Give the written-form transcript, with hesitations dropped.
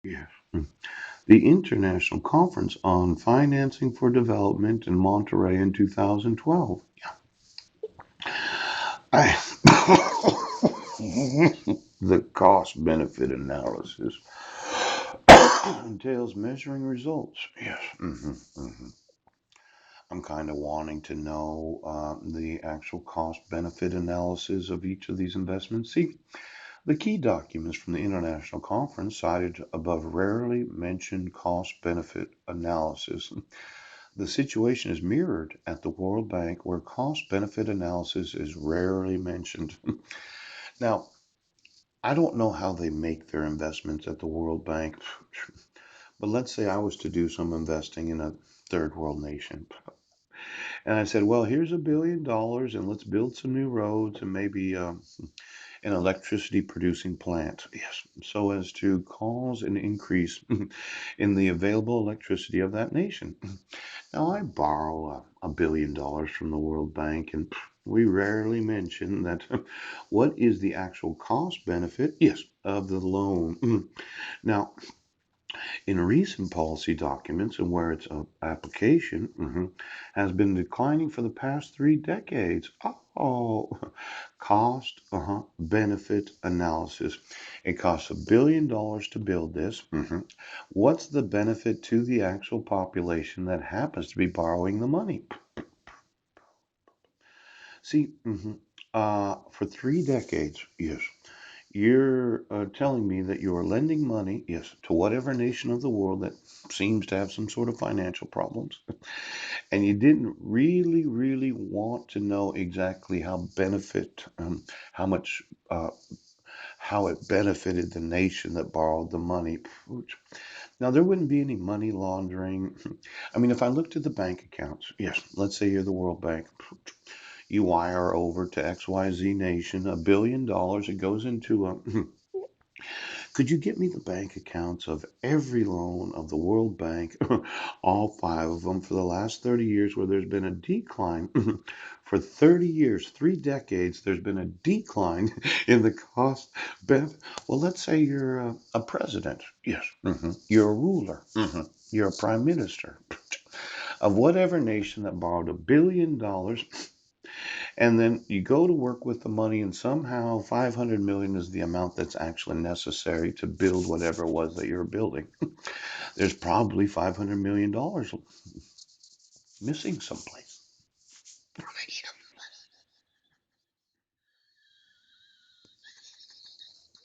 Yes. The International Conference on Financing for Development in Monterey in 2012. I, the cost benefit analysis entails measuring results. Yes. I'm kind of wanting to know the actual cost benefit analysis of each of these investments. See, the key documents from the international conference cited above rarely mentioned cost benefit analysis. The situation is mirrored at the World Bank, where cost benefit analysis is rarely mentioned. Now, I don't know how they make their investments at the World Bank, but let's say I was to do some investing in a third world nation. And I said, well, here's $1 billion and let's build some new roads and maybe an electricity producing plant. Yes, so as to cause an increase in the available electricity of that nation. Now, I borrow $1 billion from the World Bank, and we rarely mention that what is the actual cost benefit, yes, of the loan. Now, in recent policy documents and where its application has been declining for the past 3 decades. Oh, cost benefit analysis. It costs $1 billion to build this. What's the benefit to the actual population that happens to be borrowing the money? See, for 3 decades, yes, you're telling me that you're lending money, yes, to whatever nation of the world that seems to have some sort of financial problems, and you didn't really, really want to know exactly how much, how it benefited the nation that borrowed the money. Now, there wouldn't be any money laundering. I mean, if I looked at the bank accounts, yes, let's say you're the World Bank, you wire over to XYZ Nation $1 billion. It goes into a Could you get me the bank accounts of every loan of the World Bank, all five of them, for the last 30 years, where there's been a decline? For 30 years, 3 decades, there's been a decline in the cost benefit. Well, let's say you're a president. Yes. You're a ruler. You're a prime minister of whatever nation that borrowed $1 billion, and then you go to work with the money, and somehow 500 million is the amount that's actually necessary to build whatever it was that you're building. There's probably $500 million missing someplace.